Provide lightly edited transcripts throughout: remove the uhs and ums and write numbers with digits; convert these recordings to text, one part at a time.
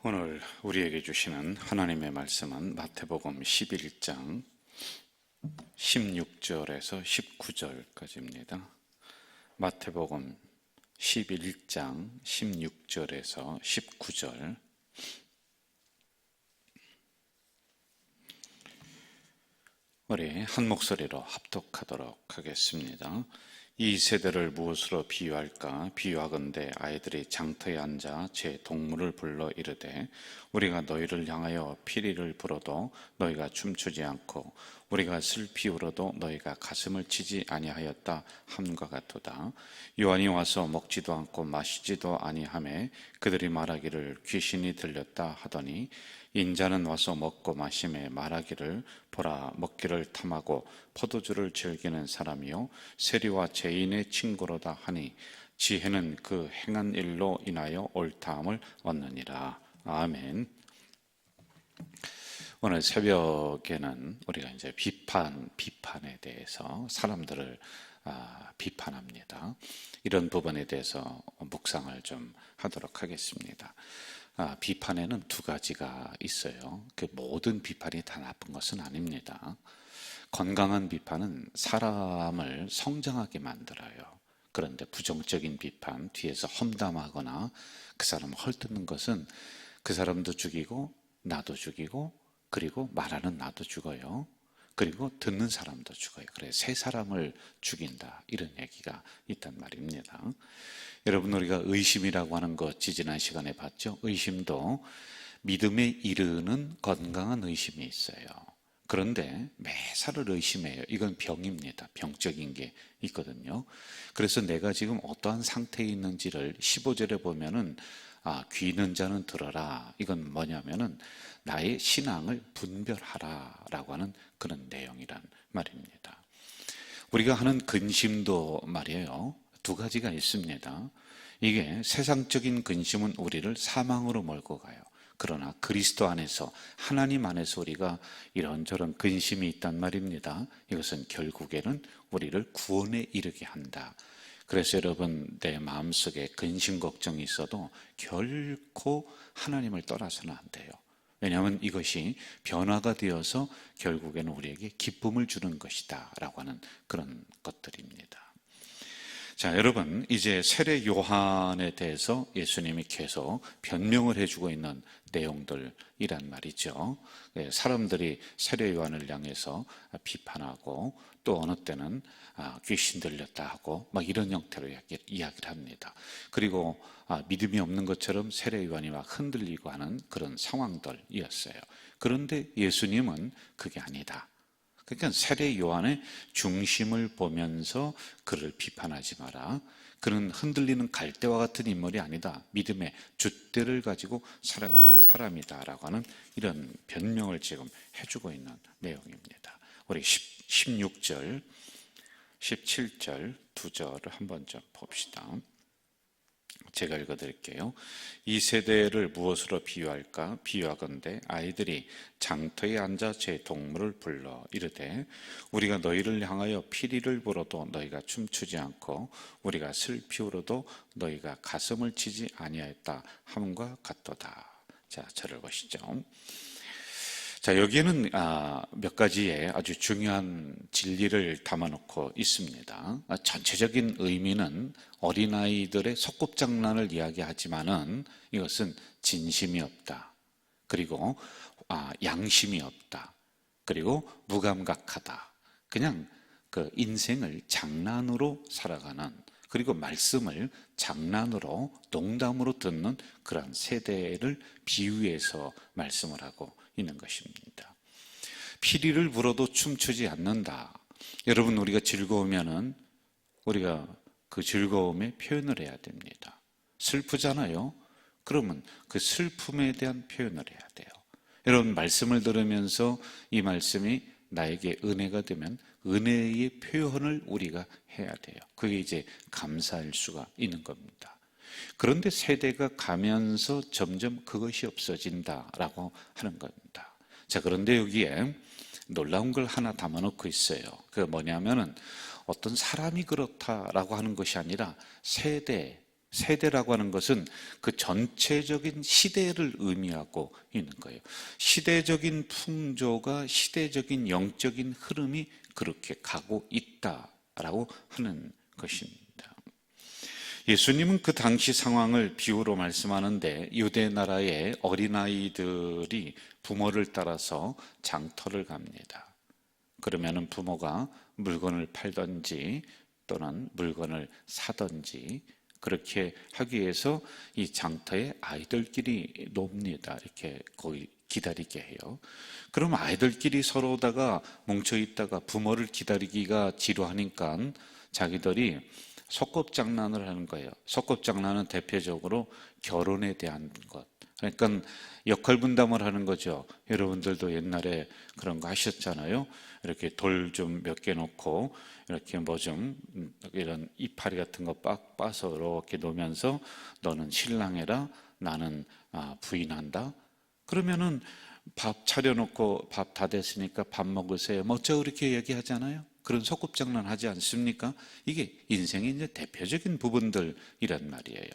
오늘 우리에게 주시는 하나님의 말씀은 마태복음 11장 16절에서 19절까지입니다. 마태복음 11장 16절에서 19절. 우리 한 목소리로 합독하도록 하겠습니다. 이 세대를 무엇으로 비유할까? 비유하건대 아이들이 장터에 앉아 제 동물을 불러 이르되 우리가 너희를 향하여 피리를 불어도 너희가 춤추지 않고 우리가 슬피 울어도 너희가 가슴을 치지 아니하였다 함과 같도다. 요한이 와서 먹지도 않고 마시지도 아니하매 그들이 말하기를 귀신이 들렸다 하더니 인자는 와서 먹고 마심에 말하기를 보라 먹기를 탐하고 포도주를 즐기는 사람이요 세리와 죄인의 친구로다 하니 지혜는 그 행한 일로 인하여 옳다함을 얻느니라. 아멘. 오늘 새벽에는 우리가 이제 비판에 대해서 사람들을 비판합니다. 이런 부분에 대해서 묵상을 좀 하도록 하겠습니다. 비판에는 두 가지가 있어요. 그 모든 비판이 다 나쁜 것은 아닙니다. 건강한 비판은 사람을 성장하게 만들어요. 그런데 부정적인 비판, 뒤에서 험담하거나 그 사람을 헐뜯는 것은 그 사람도 죽이고 나도 죽이고 그리고 말하는 나도 죽어요. 그리고 듣는 사람도 죽어요. 그래서 세 사람을 죽인다, 이런 얘기가 있단 말입니다. 여러분, 우리가 의심이라고 하는 것 지지난 시간에 봤죠? 의심도 믿음에 이르는 건강한 의심이 있어요. 그런데 매사를 의심해요. 이건 병입니다. 병적인 게 있거든요. 그래서 내가 지금 어떠한 상태에 있는지를 15절에 보면은 귀는 자는 들어라. 이건 뭐냐면은 나의 신앙을 분별하라 라고 하는 그런 내용이란 말입니다. 우리가 하는 근심도 말이에요, 두 가지가 있습니다. 이게 세상적인 근심은 우리를 사망으로 몰고 가요. 그러나 그리스도 안에서, 하나님 안에서 우리가 이런저런 근심이 있단 말입니다. 이것은 결국에는 우리를 구원에 이르게 한다. 그래서 여러분, 내 마음속에 근심 걱정이 있어도 결코 하나님을 떠나서는 안 돼요. 왜냐하면 이것이 변화가 되어서 결국에는 우리에게 기쁨을 주는 것이다 라고 하는 그런 것들입니다. 자, 여러분, 이제 세례 요한에 대해서 예수님이 계속 변명을 해주고 있는 내용들이란 말이죠. 사람들이 세례 요한을 향해서 비판하고 또 어느 때는 귀신 들렸다 하고 막 이런 형태로 이야기를 합니다. 그리고 믿음이 없는 것처럼 세례 요한이 막 흔들리고 하는 그런 상황들이었어요. 그런데 예수님은 그게 아니다. 그러니까 세례 요한의 중심을 보면서 그를 비판하지 마라. 그는 흔들리는 갈대와 같은 인물이 아니다. 믿음의 줏대를 가지고 살아가는 사람이다라고 하는 이런 변명을 지금 해주고 있는 내용입니다. 우리 16절, 17절 두 절을 한번 좀 봅시다. 제가 읽어드릴게요. 이 세대를 무엇으로 비유할까? 비유하건대 아이들이 장터에 앉아 제 동물을 불러 이르되 우리가 너희를 향하여 피리를 불어도 너희가 춤추지 않고 우리가 슬피 울어도 너희가 가슴을 치지 아니하였다 함과 같도다. 자, 저를 보시죠. 자, 여기에는 몇 가지의 아주 중요한 진리를 담아놓고 있습니다. 전체적인 의미는 어린아이들의 소꿉장난을 이야기하지만은 이것은 진심이 없다. 그리고 양심이 없다. 그리고 무감각하다. 그냥 그 인생을 장난으로 살아가는, 그리고 말씀을 장난으로 농담으로 듣는 그런 세대를 비유해서 말씀을 하고 있는 것입니다. 피리를 불어도 춤추지 않는다. 여러분, 우리가 즐거우면은 우리가 그 즐거움에 표현을 해야 됩니다. 슬프잖아요. 그러면 그 슬픔에 대한 표현을 해야 돼요. 여러분, 말씀을 들으면서 이 말씀이 나에게 은혜가 되면 은혜의 표현을 우리가 해야 돼요. 그게 이제 감사할 수가 있는 겁니다. 그런데 세대가 가면서 점점 그것이 없어진다라고 하는 겁니다. 자, 그런데 여기에 놀라운 걸 하나 담아놓고 있어요. 그게 뭐냐면은 어떤 사람이 그렇다라고 하는 것이 아니라 세대, 세대라고 하는 것은 그 전체적인 시대를 의미하고 있는 거예요. 시대적인 풍조가, 시대적인 영적인 흐름이 그렇게 가고 있다라고 하는 것입니다. 예수님은 그 당시 상황을 비유로 말씀하는데, 유대 나라의 어린아이들이 부모를 따라서 장터를 갑니다. 그러면은 부모가 물건을 팔든지 또는 물건을 사든지 그렇게 하기 위해서 이 장터에 아이들끼리 놉니다. 이렇게 거의 기다리게 해요. 그럼 아이들끼리 서로다가 뭉쳐있다가 부모를 기다리기가 지루하니까 자기들이 소꿉장난을 하는 거예요. 소꿉장난은 대표적으로 결혼에 대한 것. 그러니까 역할 분담을 하는 거죠. 여러분들도 옛날에 그런 거 하셨잖아요. 이렇게 돌 좀 몇 개 놓고 이렇게 뭐 좀 이런 이파리 같은 거 빠서 이렇게 놓으면서 너는 신랑해라, 나는 부인한다. 그러면은 밥 차려놓고 밥 다 됐으니까 밥 먹으세요. 뭐 저 그렇게 얘기하잖아요. 그런 소꿉장난 하지 않습니까? 이게 인생의 이제 대표적인 부분들이란 말이에요.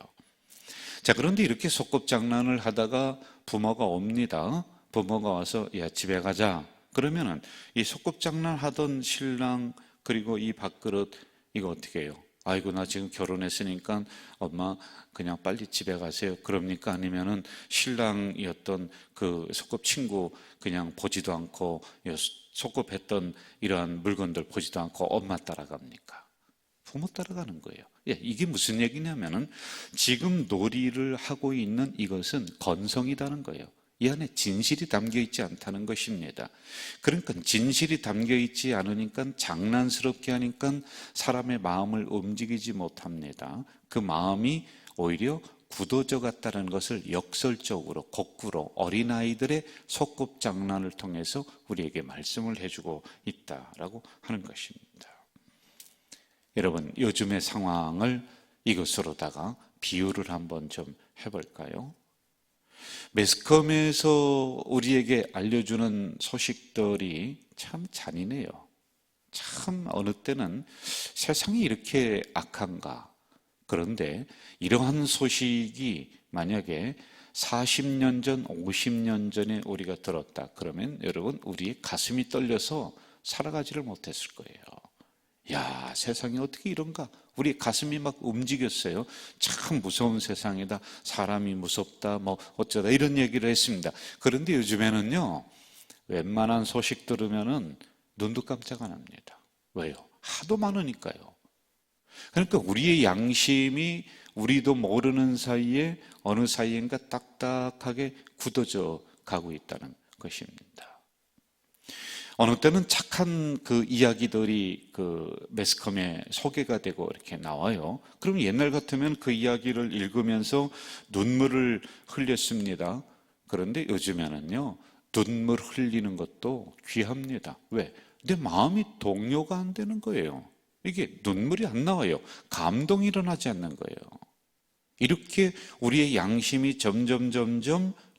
자, 그런데 이렇게 소꿉장난을 하다가 부모가 옵니다. 부모가 와서 야, 집에 가자. 그러면은 이 소꿉장난 하던 신랑 그리고 이 밥그릇 이거 어떻게 해요? 아이고, 나 지금 결혼했으니까 엄마 그냥 빨리 집에 가세요. 그럽니까? 아니면은 신랑이었던 그 소꿉 친구 그냥 보지도 않고 소꿉했던 이러한 물건들 보지도 않고 엄마 따라갑니까? 부모 따라가는 거예요. 예, 이게 무슨 얘기냐면은 지금 놀이를 하고 있는 이것은 건성이라는 거예요. 이 안에 진실이 담겨 있지 않다는 것입니다. 그러니까 진실이 담겨 있지 않으니까 장난스럽게 하니까 사람의 마음을 움직이지 못합니다. 그 마음이 오히려 굳어져 갔다는 것을 역설적으로 거꾸로 어린아이들의 소꿉장난을 통해서 우리에게 말씀을 해주고 있다라고 하는 것입니다. 여러분, 요즘의 상황을 이것으로다가 비유를 한번 좀 해볼까요? 매스컴에서 우리에게 알려주는 소식들이 참 잔인해요. 참 어느 때는 세상이 이렇게 악한가. 그런데 이러한 소식이 만약에 40년 전, 50년 전에 우리가 들었다. 그러면 여러분, 우리의 가슴이 떨려서 살아가지를 못했을 거예요. 야, 세상이 어떻게 이런가? 우리 가슴이 막 움직였어요. 참 무서운 세상이다. 사람이 무섭다. 뭐 어쩌다 이런 얘기를 했습니다. 그런데 요즘에는요, 웬만한 소식 들으면은 눈도 깜짝 안 합니다. 왜요? 하도 많으니까요. 그러니까 우리의 양심이 우리도 모르는 사이에 어느 사이인가 딱딱하게 굳어져 가고 있다는 것입니다. 어느 때는 착한 그 이야기들이 그 매스컴에 소개가 되고 이렇게 나와요. 그럼 옛날 같으면 그 이야기를 읽으면서 눈물을 흘렸습니다. 그런데 요즘에는요, 눈물 흘리는 것도 귀합니다. 왜? 내 마음이 동요가 안 되는 거예요. 이게 눈물이 안 나와요. 감동이 일어나지 않는 거예요. 이렇게 우리의 양심이 점점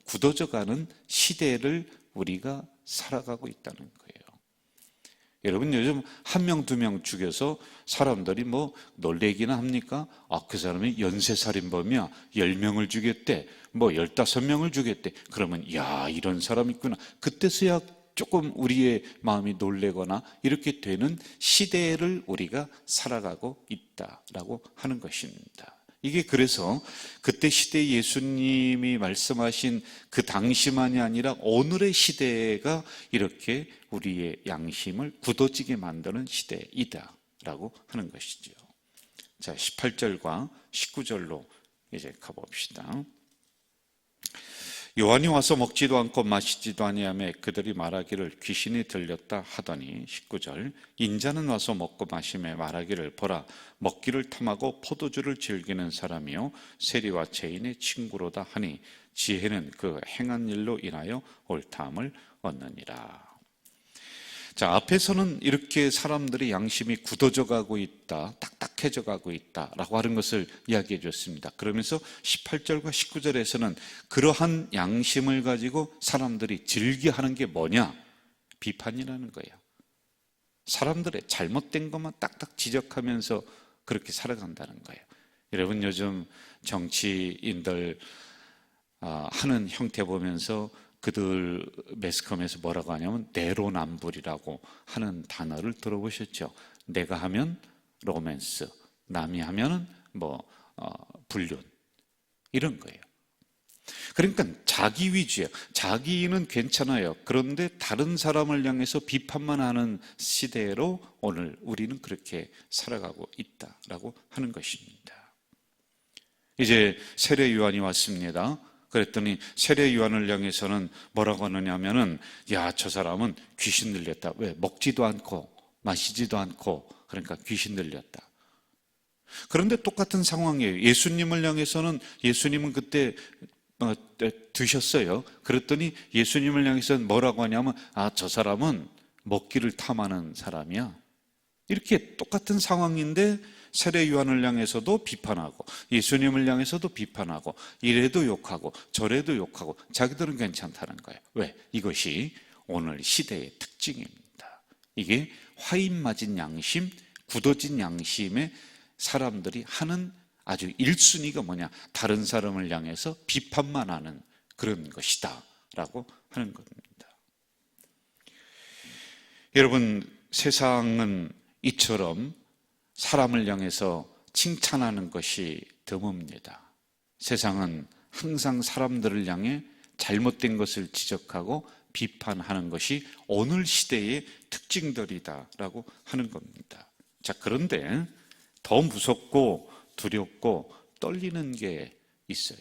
굳어져 가는 시대를 우리가 살아가고 있다는 거예요. 여러분, 요즘 한 명, 두 명 죽여서 사람들이 뭐 놀래기나 합니까? 아, 그 사람이 연쇄살인범이야. 10명을 죽였대. 뭐 15명을 죽였대. 그러면 야, 이런 사람 있구나. 그때서야 조금 우리의 마음이 놀래거나 이렇게 되는 시대를 우리가 살아가고 있다라고 하는 것입니다. 이게 그래서 그때 시대 예수님이 말씀하신 그 당시만이 아니라 오늘의 시대가 이렇게 우리의 양심을 굳어지게 만드는 시대이다라고 하는 것이죠. 자, 18절과 19절로 이제 가봅시다. 요한이 와서 먹지도 않고 마시지도 아니하며 그들이 말하기를 귀신이 들렸다 하더니 19절 인자는 와서 먹고 마시며 말하기를 보라 먹기를 탐하고 포도주를 즐기는 사람이요 세리와 죄인의 친구로다 하니 지혜는 그 행한 일로 인하여 옳다함을 얻느니라. 자, 앞에서는 이렇게 사람들의 양심이 굳어져 가고 있다, 딱딱해져 가고 있다라고 하는 것을 이야기해 줬습니다. 그러면서 18절과 19절에서는 그러한 양심을 가지고 사람들이 즐겨하는 게 뭐냐? 비판이라는 거예요. 사람들의 잘못된 것만 딱딱 지적하면서 그렇게 살아간다는 거예요. 여러분, 요즘 정치인들 하는 형태 보면서 그들 매스컴에서 뭐라고 하냐면 내로남불이라고 하는 단어를 들어보셨죠? 내가 하면 로맨스, 남이 하면은 불륜, 이런 거예요. 그러니까 자기 위주예요. 자기는 괜찮아요. 그런데 다른 사람을 향해서 비판만 하는 시대로 오늘 우리는 그렇게 살아가고 있다라고 하는 것입니다. 이제 세례 요한이 왔습니다. 그랬더니 세례 요한을 향해서는 뭐라고 하느냐면은, 야, 저 사람은 귀신 들렸다. 왜? 먹지도 않고 마시지도 않고, 그러니까 귀신 들렸다. 그런데 똑같은 상황이에요. 예수님을 향해서는, 예수님은 그때 드셨어요. 그랬더니 예수님을 향해서는 뭐라고 하냐면, 저 사람은 먹기를 탐하는 사람이야. 이렇게 똑같은 상황인데 세례 요한을 향해서도 비판하고 예수님을 향해서도 비판하고, 이래도 욕하고 저래도 욕하고, 자기들은 괜찮다는 거예요. 왜? 이것이 오늘 시대의 특징입니다. 이게 화인 맞은 양심, 굳어진 양심의 사람들이 하는 아주 1순위가 뭐냐? 다른 사람을 향해서 비판만 하는 그런 것이다 라고 하는 겁니다. 여러분, 세상은 이처럼 사람을 향해서 칭찬하는 것이 드뭅니다. 세상은 항상 사람들을 향해 잘못된 것을 지적하고 비판하는 것이 오늘 시대의 특징들이다라고 하는 겁니다. 자, 그런데 더 무섭고 두렵고 떨리는 게 있어요.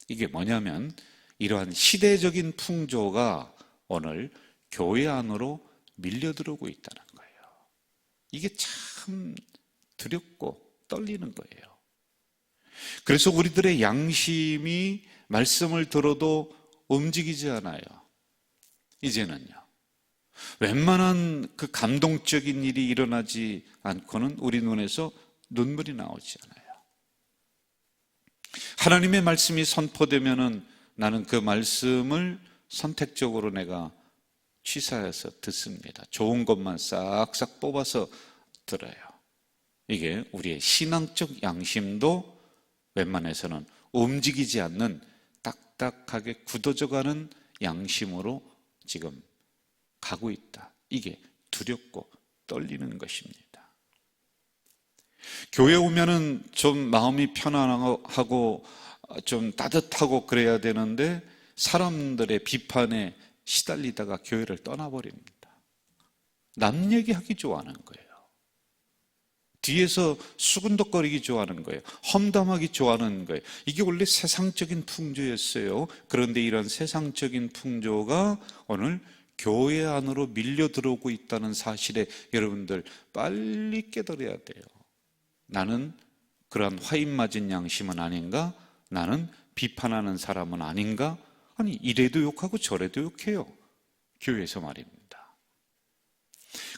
이게 뭐냐면, 이러한 시대적인 풍조가 오늘 교회 안으로 밀려들어오고 있다는 거예요. 이게 참 두렵고 떨리는 거예요. 그래서 우리들의 양심이 말씀을 들어도 움직이지 않아요. 이제는요. 웬만한 그 감동적인 일이 일어나지 않고는 우리 눈에서 눈물이 나오지 않아요. 하나님의 말씀이 선포되면은 나는 그 말씀을 선택적으로 내가 취사해서 듣습니다. 좋은 것만 싹싹 뽑아서 들어요. 이게 우리의 신앙적 양심도 웬만해서는 움직이지 않는 딱딱하게 굳어져가는 양심으로 지금 가고 있다. 이게 두렵고 떨리는 것입니다. 교회 오면은 좀 마음이 편안하고 좀 따뜻하고 그래야 되는데, 사람들의 비판에 시달리다가 교회를 떠나버립니다. 남 얘기하기 좋아하는 거예요. 뒤에서 수근덕거리기 좋아하는 거예요. 험담하기 좋아하는 거예요. 이게 원래 세상적인 풍조였어요. 그런데 이런 세상적인 풍조가 오늘 교회 안으로 밀려 들어오고 있다는 사실에 여러분들 빨리 깨달아야 돼요. 나는 그러한 화인 맞은 양심은 아닌가? 나는 비판하는 사람은 아닌가? 아니, 이래도 욕하고 저래도 욕해요. 교회에서 말입니다.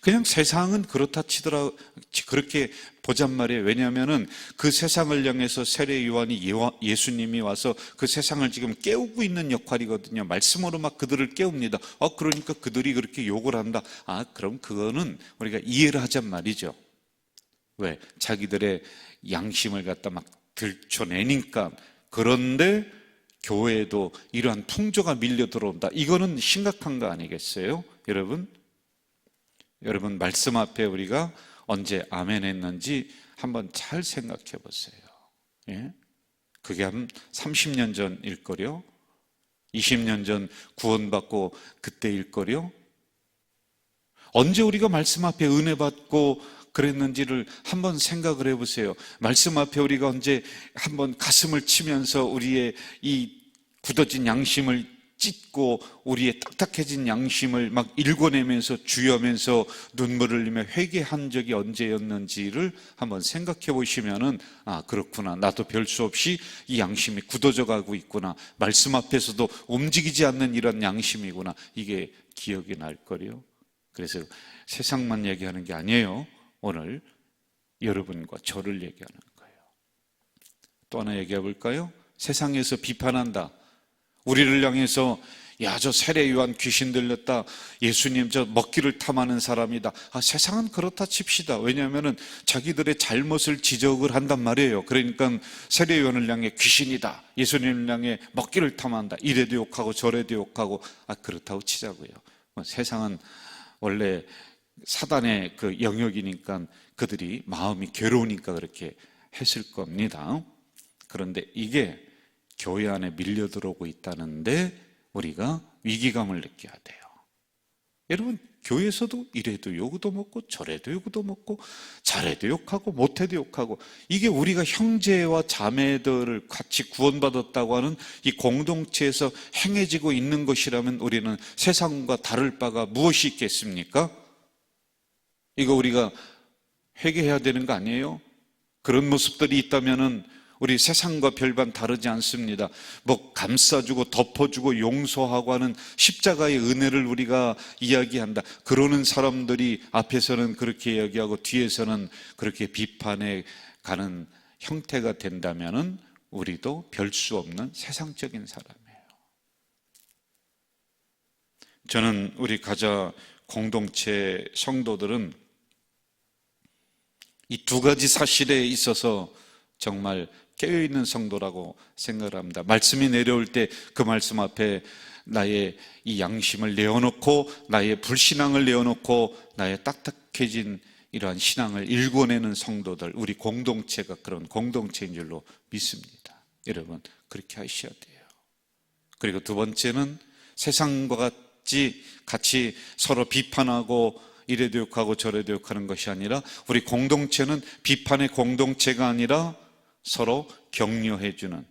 그냥 세상은 그렇다 치더라, 그렇게 보잔 말이에요. 왜냐하면은 그 세상을 향해서 세례 요한이 예수님이 와서 그 세상을 지금 깨우고 있는 역할이거든요. 말씀으로 막 그들을 깨웁니다. 그러니까 그들이 그렇게 욕을 한다. 그럼 그거는 우리가 이해를 하잔 말이죠. 왜? 자기들의 양심을 갖다 막 들춰내니까. 그런데 교회에도 이러한 풍조가 밀려 들어온다. 이거는 심각한 거 아니겠어요? 여러분 말씀 앞에 우리가 언제 아멘 했는지 한번 잘 생각해 보세요. 예? 그게 한 30년 전일 거요? 20년 전 구원받고 그때일 거요? 언제 우리가 말씀 앞에 은혜 받고 그랬는지를 한번 생각을 해보세요. 말씀 앞에 우리가 언제 한번 가슴을 치면서 우리의 이 굳어진 양심을 찢고 우리의 딱딱해진 양심을 막 일궈내면서 주여면서 눈물을 흘리며 회개한 적이 언제였는지를 한번 생각해 보시면은, 그렇구나, 나도 별 수 없이 이 양심이 굳어져 가고 있구나, 말씀 앞에서도 움직이지 않는 이런 양심이구나, 이게 기억이 날 거요. 그래서 세상만 얘기하는 게 아니에요. 오늘 여러분과 저를 얘기하는 거예요. 또 하나 얘기해 볼까요? 세상에서 비판한다, 우리를 향해서 야, 저 세례 요한 귀신 들렸다. 예수님 저 먹기를 탐하는 사람이다. 세상은 그렇다 칩시다. 왜냐하면 자기들의 잘못을 지적을 한단 말이에요. 그러니까 세례 요한을 향해 귀신이다. 예수님을 향해 먹기를 탐한다. 이래도 욕하고 저래도 욕하고 그렇다고 치자고요. 세상은 원래 사단의 그 영역이니까 그들이 마음이 괴로우니까 그렇게 했을 겁니다. 그런데 이게 교회 안에 밀려 들어오고 있다는데 우리가 위기감을 느껴야 돼요. 여러분, 교회에서도 이래도 요구도 먹고 저래도 요구도 먹고 잘해도 욕하고 못해도 욕하고, 이게 우리가 형제와 자매들을 같이 구원받았다고 하는 이 공동체에서 행해지고 있는 것이라면 우리는 세상과 다를 바가 무엇이 있겠습니까? 이거 우리가 회개해야 되는 거 아니에요? 그런 모습들이 있다면은 우리 세상과 별반 다르지 않습니다. 감싸주고 덮어주고 용서하고 하는 십자가의 은혜를 우리가 이야기한다. 그러는 사람들이 앞에서는 그렇게 이야기하고 뒤에서는 그렇게 비판해 가는 형태가 된다면은 우리도 별 수 없는 세상적인 사람이에요. 저는 우리 가자 공동체 성도들은 이 두 가지 사실에 있어서 정말 깨어있는 성도라고 생각을 합니다. 말씀이 내려올 때 그 말씀 앞에 나의 이 양심을 내어놓고 나의 불신앙을 내어놓고 나의 딱딱해진 이러한 신앙을 일궈내는 성도들, 우리 공동체가 그런 공동체인 줄로 믿습니다. 여러분, 그렇게 하셔야 돼요. 그리고 두 번째는 세상과 같이 서로 비판하고 이래도 욕하고 저래도 욕하는 것이 아니라, 우리 공동체는 비판의 공동체가 아니라 서로 격려해주는,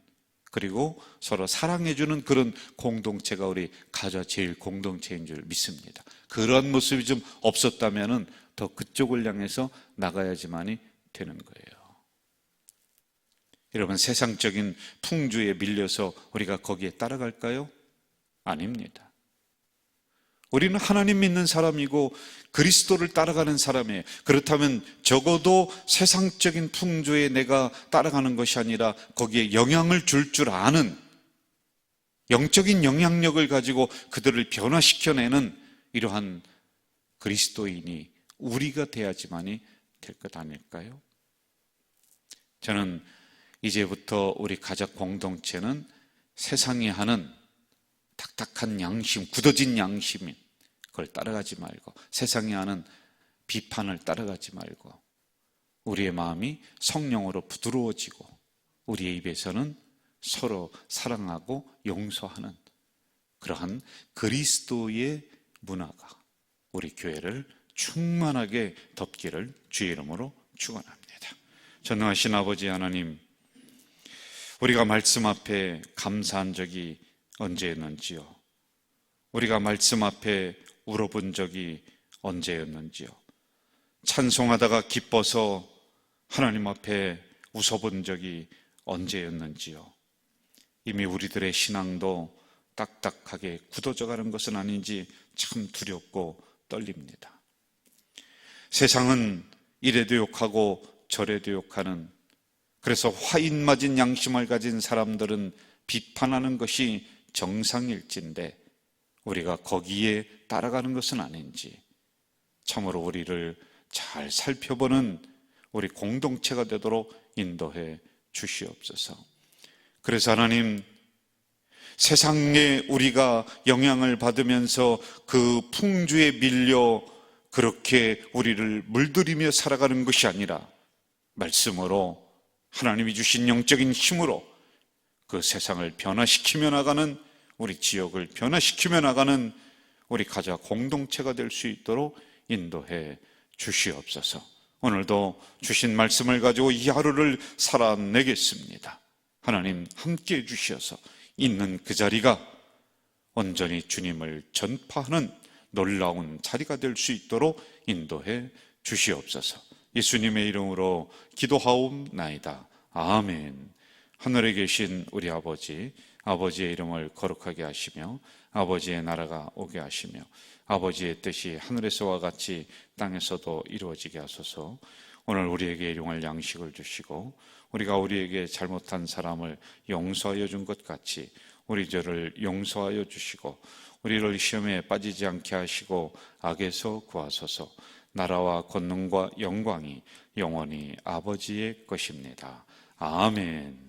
그리고 서로 사랑해주는 그런 공동체가 우리 가자 제일 공동체인 줄 믿습니다. 그런 모습이 좀 없었다면 더 그쪽을 향해서 나가야지만이 되는 거예요. 여러분, 세상적인 풍조에 밀려서 우리가 거기에 따라갈까요? 아닙니다. 우리는 하나님 믿는 사람이고 그리스도를 따라가는 사람이에요. 그렇다면 적어도 세상적인 풍조에 내가 따라가는 것이 아니라 거기에 영향을 줄 아는 영적인 영향력을 가지고 그들을 변화시켜내는 이러한 그리스도인이 우리가 돼야지만이 될 것 아닐까요? 저는 이제부터 우리 가족 공동체는 세상이 하는 탁탁한 양심, 굳어진 양심인 그걸 따라가지 말고, 세상이 하는 비판을 따라가지 말고, 우리의 마음이 성령으로 부드러워지고 우리의 입에서는 서로 사랑하고 용서하는 그러한 그리스도의 문화가 우리 교회를 충만하게 덮기를 주의 이름으로 축원합니다. 전능하신 아버지 하나님, 우리가 말씀 앞에 감사한 적이 언제였는지요? 우리가 말씀 앞에 울어본 적이 언제였는지요? 찬송하다가 기뻐서 하나님 앞에 웃어본 적이 언제였는지요? 이미 우리들의 신앙도 딱딱하게 굳어져 가는 것은 아닌지 참 두렵고 떨립니다. 세상은 이래도 욕하고 저래도 욕하는, 그래서 화인 맞은 양심을 가진 사람들은 비판하는 것이 정상일진데 우리가 거기에 따라가는 것은 아닌지 참으로 우리를 잘 살펴보는 우리 공동체가 되도록 인도해 주시옵소서. 그래서 하나님, 세상에 우리가 영향을 받으면서 그 풍주에 밀려 그렇게 우리를 물들이며 살아가는 것이 아니라 말씀으로, 하나님이 주신 영적인 힘으로 그 세상을 변화시키며 나가는, 우리 지역을 변화시키며 나가는 우리 가자 공동체가 될 수 있도록 인도해 주시옵소서. 오늘도 주신 말씀을 가지고 이 하루를 살아내겠습니다. 하나님 함께해 주셔서 있는 그 자리가 온전히 주님을 전파하는 놀라운 자리가 될 수 있도록 인도해 주시옵소서. 예수님의 이름으로 기도하옵나이다. 아멘. 하늘에 계신 우리 아버지, 아버지의 이름을 거룩하게 하시며 아버지의 나라가 오게 하시며 아버지의 뜻이 하늘에서와 같이 땅에서도 이루어지게 하소서. 오늘 우리에게 일용할 양식을 주시고 우리가 우리에게 잘못한 사람을 용서하여 준 것 같이 우리 저를 용서하여 주시고 우리를 시험에 빠지지 않게 하시고 악에서 구하소서. 나라와 권능과 영광이 영원히 아버지의 것입니다. 아멘.